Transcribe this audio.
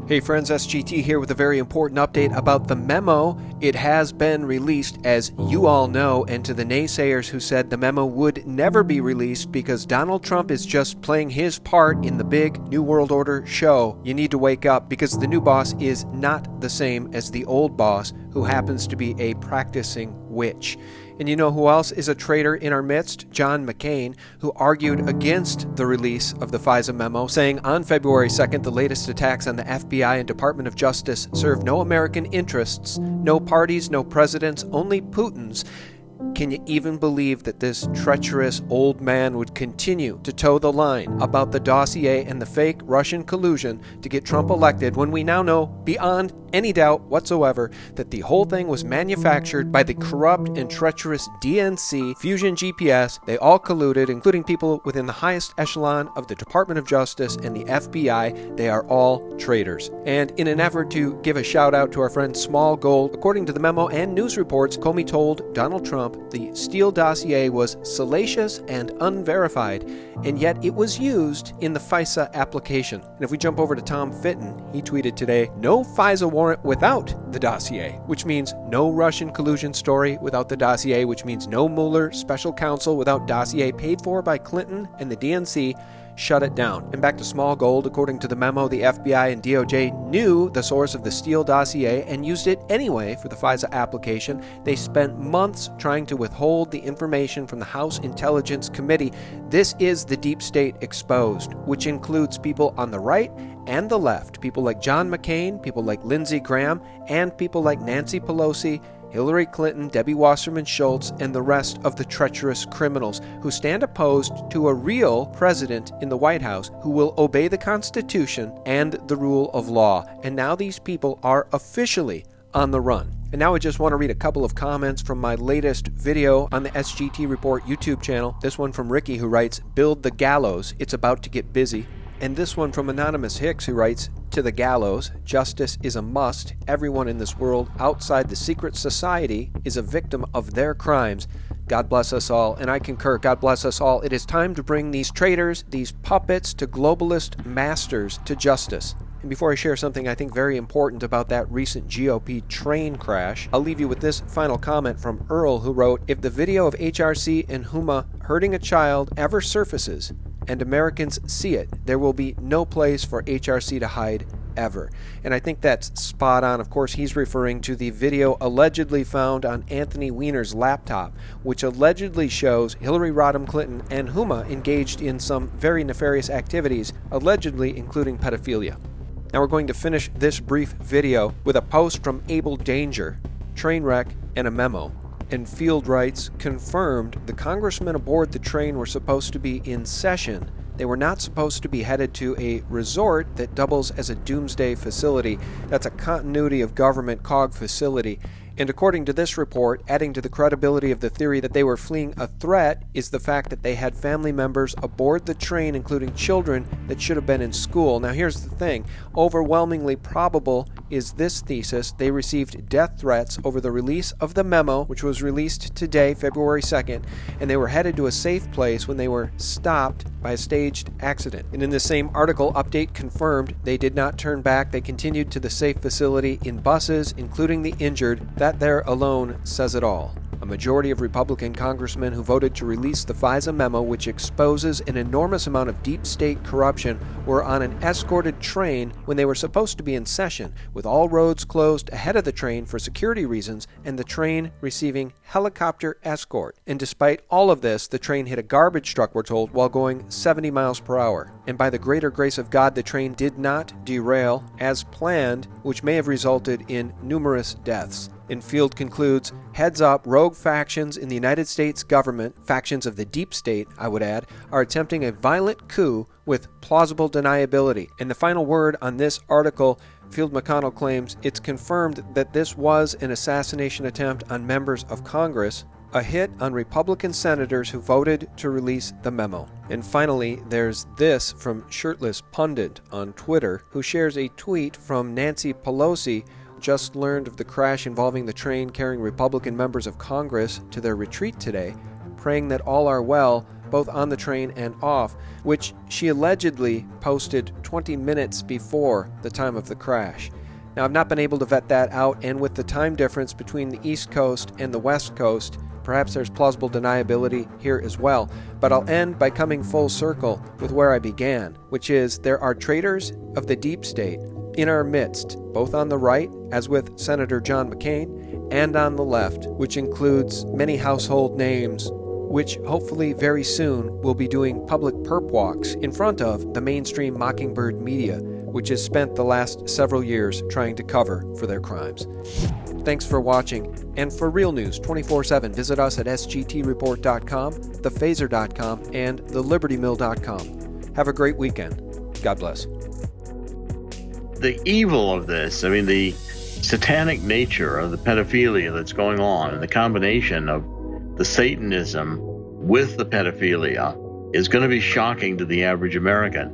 Hey friends, SGT here with a very important update about the memo. It has been released, as you all know, and to the naysayers who said the memo would never be released because Donald Trump is just playing his part in the big New World Order show, you need to wake up because the new boss is not the same as the old boss, who happens to be a practicing witch. And you know who else is a traitor in our midst? John McCain, who argued against the release of the FISA Memo, saying on February 2nd, the latest attacks on the FBI and Department of Justice serve no American interests, no parties, no presidents, only Putin's. Can you even believe that this treacherous old man would continue to toe the line about the dossier and the fake Russian collusion to get Trump elected when we now know beyond any doubt whatsoever that the whole thing was manufactured by the corrupt and treacherous DNC, Fusion GPS? They all colluded, including people within the highest echelon of the Department of Justice and the FBI. They are all traitors. And in an effort to give a shout out to our friend Small Gold, according to the memo and news reports, Comey told Donald Trump the Steele dossier was salacious and unverified, and yet it was used in the FISA application. And if we jump over to Tom Fitton, he tweeted today, "No FISA warrant without the dossier," which means no Russian collusion story without the dossier, which means no Mueller special counsel without dossier paid for by Clinton and the DNC. Shut it down. And back to Small Gold, according to the memo, the FBI and DOJ knew the source of the Steele dossier and used it anyway for the FISA application. They spent months trying to withhold the information from the House Intelligence Committee. This is the deep state exposed, which includes people on the right and the left, people like John McCain, people like Lindsey Graham, and people like Nancy Pelosi, Hillary Clinton, Debbie Wasserman Schultz, and the rest of the treacherous criminals who stand opposed to a real president in the White House who will obey the Constitution and the rule of law. And now these people are officially on the run. And now I just want to read a couple of comments from my latest video on the SGT Report YouTube channel. This one from Ricky, who writes, "Build the gallows, it's about to get busy." And this one from Anonymous Hicks, who writes, "To the gallows, justice is a must. Everyone in this world outside the secret society is a victim of their crimes. God bless us all." And I concur, God bless us all. It is time to bring these traitors, these puppets to globalist masters to justice. And before I share something I think very important about that recent GOP train crash, I'll leave you with this final comment from Earl, who wrote, "If the video of HRC and Huma hurting a child ever surfaces, and Americans see it, there will be no place for HRC to hide ever." And I think that's spot on. Of course, he's referring to the video allegedly found on Anthony Weiner's laptop, which allegedly shows Hillary Rodham Clinton and Huma engaged in some very nefarious activities, allegedly including pedophilia. Now we're going to finish this brief video with a post from Abel Danger, train wreck, and a memo. And Field writes, "Confirmed, the congressmen aboard the train were supposed to be in session. They were not supposed to be headed to a resort that doubles as a doomsday facility. That's a continuity of government COG facility." And according to this report, adding to the credibility of the theory that they were fleeing a threat is the fact that they had family members aboard the train, including children that should have been in school. Now here's the thing, overwhelmingly probable is this thesis. They received death threats over the release of the memo, which was released today, February 2nd, and they were headed to a safe place when they were stopped by a staged accident. And in the same article, update confirmed, they did not turn back. They continued to the safe facility in buses, including the injured. That there alone says it all. A majority of Republican congressmen who voted to release the FISA memo, which exposes an enormous amount of deep state corruption, were on an escorted train when they were supposed to be in session, with all roads closed ahead of the train for security reasons, and the train receiving helicopter escort. And despite all of this, the train hit a garbage truck, we're told, while going 70 miles per hour. And by the greater grace of God, the train did not derail as planned, which may have resulted in numerous deaths. And Field concludes, "Heads up, rogue factions in the United States government, factions of the deep state, I would add, are attempting a violent coup with plausible deniability." And the final word on this article, Field McConnell claims it's confirmed that this was an assassination attempt on members of Congress, a hit on Republican senators who voted to release the memo. And finally, there's this from Shirtless Pundit on Twitter, who shares a tweet from Nancy Pelosi, just learned of the crash involving the train carrying Republican members of Congress to their retreat today, praying that all are well, both on the train and off, which she allegedly posted 20 minutes before the time of the crash. Now, I've not been able to vet that out, and with the time difference between the East Coast and the West Coast, perhaps there's plausible deniability here as well. But I'll end by coming full circle with where I began, which is there are traitors of the deep state in our midst, both on the right, as with Senator John McCain, and on the left, which includes many household names, which hopefully very soon will be doing public perp walks in front of the mainstream Mockingbird media, which has spent the last several years trying to cover for their crimes. Thanks for watching, and for real news 24/7, visit us at sgtreport.com, thephaser.com, and thelibertymill.com. Have a great weekend. God bless. The evil of this, I mean, the satanic nature of the pedophilia that's going on, and the combination of the Satanism with the pedophilia is going to be shocking to the average American.